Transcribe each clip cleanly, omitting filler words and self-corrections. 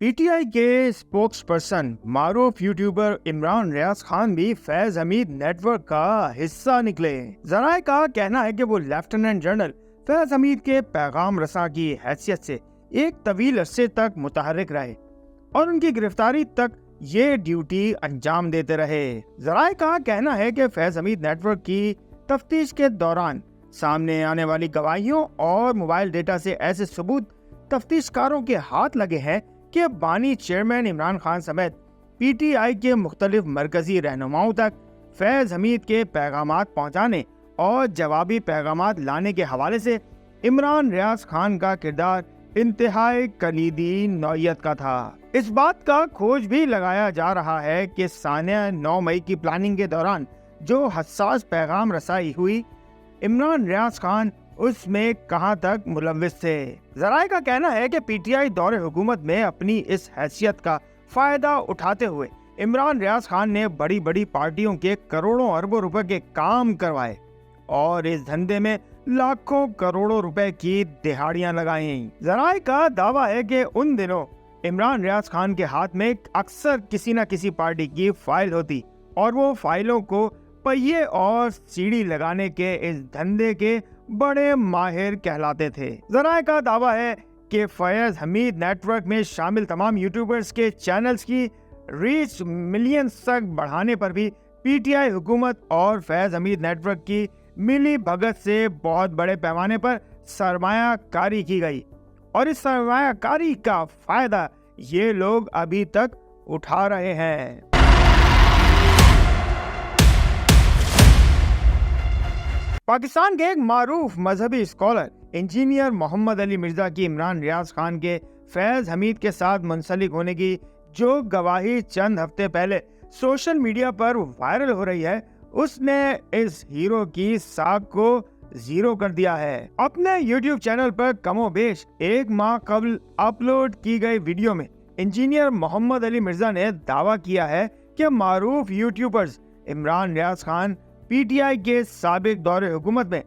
P T I کے spokes person معروف YouTuber Imran Riaz Khan بھی فیض حمید نیٹ ورک کا حصہ نکلے۔ ذرائع کا کہنا ہے کہ وہ لیفٹیننٹ جنرل فیض حمید کے پیغام رساں کی حیثیت سے ایک طویل عرصے تک متحرک رہے اور ان کی گرفتاری تک یہ ڈیوٹی انجام دیتے رہے۔ ذرائع کا کہنا ہے کہ فیض حمید نیٹ ورک کی تفتیش کے دوران سامنے آنے والی گواہیوں اور موبائل ڈیٹا سے ایسے ثبوت تفتیش کاروں کے ہاتھ لگے ہیں کہ بانی چیئرمین عمران خان سمیت پی ٹی آئی کے مختلف مرکزی رہنماؤں تک فیض حمید کے پیغامات پہنچانے اور جوابی پیغامات لانے کے حوالے سے عمران ریاض خان کا کردار انتہائی کلیدی نوعیت کا تھا۔ اس بات کا کھوج بھی لگایا جا رہا ہے کہ سانحہ 9 مئی کی پلاننگ کے دوران جو حساس پیغام رسائی ہوئی، عمران ریاض خان اس میں کہاں تک ملوث تھے۔ ذرائع کا کہنا ہے کہ پی ٹی آئی دور حکومت میں اپنی اس حیثیت کا فائدہ اٹھاتے ہوئے عمران ریاض خان نے بڑی بڑی پارٹیوں کے کروڑوں اربوں روپے کے کام کروائے اور اس دھندے میں لاکھوں کروڑوں روپے کی دہاڑیاں لگائیں۔ ذرائع کا دعویٰ ہے کہ ان دنوں عمران ریاض خان کے ہاتھ میں اکثر کسی نہ کسی پارٹی کی فائل ہوتی اور وہ فائلوں کو پہیے اور سیڑھی لگانے کے اس دھندے کے بڑے ماہر کہلاتے تھے۔ ذرائع کا دعویٰ ہے کہ فیض حمید نیٹ ورک میں شامل تمام یوٹیوبرز کے چینلز کی ریچ ملینز تک بڑھانے پر بھی پی ٹی آئی حکومت اور فیض حمید نیٹ ورک کی ملی بھگت سے بہت بڑے پیمانے پر سرمایہ کاری کی گئی اور اس سرمایہ کاری کا فائدہ یہ لوگ ابھی تک اٹھا رہے ہیں۔ پاکستان کے ایک معروف مذہبی اسکالر انجینئر محمد علی مرزا کی عمران ریاض خان کے فیض حمید کے ساتھ منسلک ہونے کی جو گواہی چند ہفتے پہلے سوشل میڈیا پر وائرل ہو رہی ہے، اس نے اس ہیرو کی ساکھ کو زیرو کر دیا ہے۔ اپنے یوٹیوب چینل پر کم و بیش 1 ماہ قبل اپلوڈ کی گئی ویڈیو میں انجینئر محمد علی مرزا نے دعویٰ کیا ہے کہ معروف YouTubers Imran Riaz Khan P T I کے سابق دور حکومت میں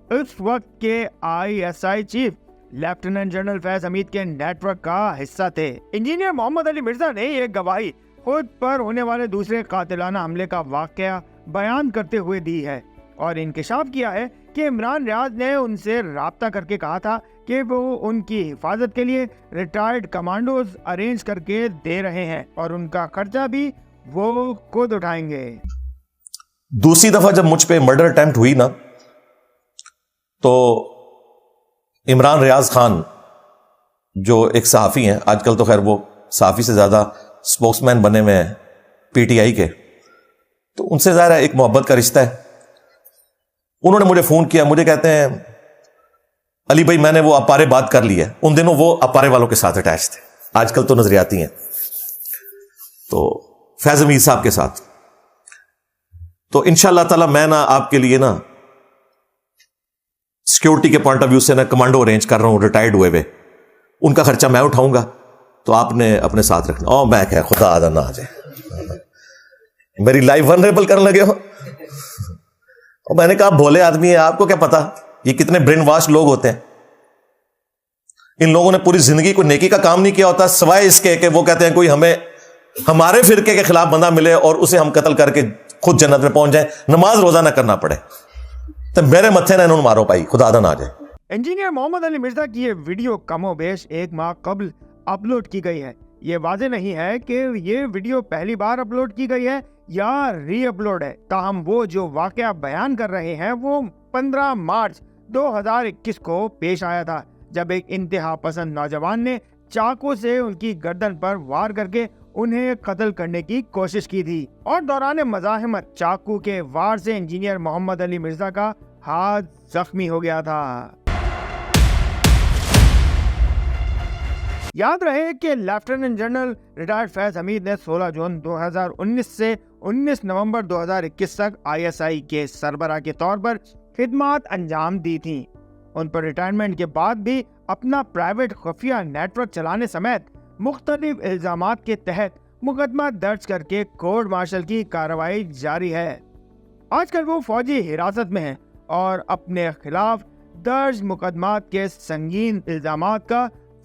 اس وقت کے I S I chief lieutenant general Faiz Hameed کے نیٹ ورک کا حصہ تھے۔ انجینئر محمد علی مرزا نے یہ گواہی خود پر ہونے والے دوسرے قاتلانہ حملے کا واقعہ بیان کرتے ہوئے دی ہے اور انکشاف کیا ہے کہ عمران ریاض نے ان سے رابطہ کر کے کہا تھا کہ وہ ان کی حفاظت کے لیے ریٹائرڈ کمانڈوز ارینج کر کے دے رہے ہیں اور ان کا خرچہ بھی وہ خود اٹھائیں گے۔ دوسری دفعہ جب مجھ پہ مرڈر اٹیمپٹ ہوئی نا، تو عمران ریاض خان جو ایک صحافی ہیں، آج کل تو خیر وہ صحافی سے زیادہ سپوکس مین بنے ہوئے ہیں پی ٹی آئی کے، تو ان سے ظاہر ہے ایک محبت کا رشتہ ہے۔ انہوں نے مجھے فون کیا، مجھے کہتے ہیں علی بھائی میں نے وہ اپارے بات کر لی ہے۔ ان دنوں وہ اپارے والوں کے ساتھ اٹیچ تھے، آج کل تو نظریاتی ہیں، تو فیض حمید صاحب کے ساتھ۔ تو انشاءاللہ تعالی میں نا آپ کے لیے نا سیکیورٹی کے پوائنٹ آف ویو سے نا کمانڈو ارینج کر رہا ہوں، ریٹائرڈ ہوئے، ان کا خرچہ میں اٹھاؤں گا، تو آپ نے اپنے ساتھ رکھنا۔ او میں کہ خدا آدھا نہ آ جائے، میری لائف ونریبل کرنے لگے ہو۔ اور میں نے کہا بھولے آدمی ہے، آپ کو کیا پتا یہ کتنے برین واش لوگ ہوتے ہیں۔ ان لوگوں نے پوری زندگی کوئی نیکی کا کام نہیں کیا ہوتا سوائے اس کے کہ وہ کہتے ہیں کوئی ہمیں ہمارے فرقے کے خلاف بندہ ملے اور اسے ہم قتل کر کے خود جنت میں پہنچ جائیں، نماز روزہ نہ کرنا پڑے، تو میرے متھے نہ انہوں مارو پائی، خدا نہ آ جائے۔ انجینئر محمد علی مرزا کی یہ ویڈیو کم و بیش 1 ماہ قبل اپلوڈ کی گئی ہے۔ یہ واضح نہیں ہے کہ یہ ویڈیو پہلی بار اپلوڈ کی گئی ہے یا ری اپلوڈ ہے، تاہم وہ جو واقعہ بیان کر رہے ہیں وہ 15 مارچ 2021 کو پیش آیا تھا، جب ایک انتہا پسند نوجوان نے چاقو سے ان کی گردن پر وار کر کے انہیں قتل کرنے کی کوشش کی تھی اور دوران مزاحمت چاقو کے وار سے انجینئر محمد علی مرزا کا ہاتھ زخمی ہو گیا تھا۔ یاد رہے کہ لیفٹیننٹ جنرل ریٹائرڈ فیض حمید نے 16 جون 2019 سے 19 نومبر 2021 تک آئی ایس آئی کے سربراہ کے طور پر خدمات انجام دی تھیں۔ ان پر ریٹائرمنٹ کے بعد بھی اپنا پرائیویٹ خفیہ نیٹ ورک چلانے سمیت مختلف الزامات کے تحت مقدمہ درج کر کے کورٹ مارشل کی کارروائی جاری ہے۔ آج کل وہ فوجی حراست میں ہیں اور اپنے خلاف درج مقدمات کے سنگین الزامات کا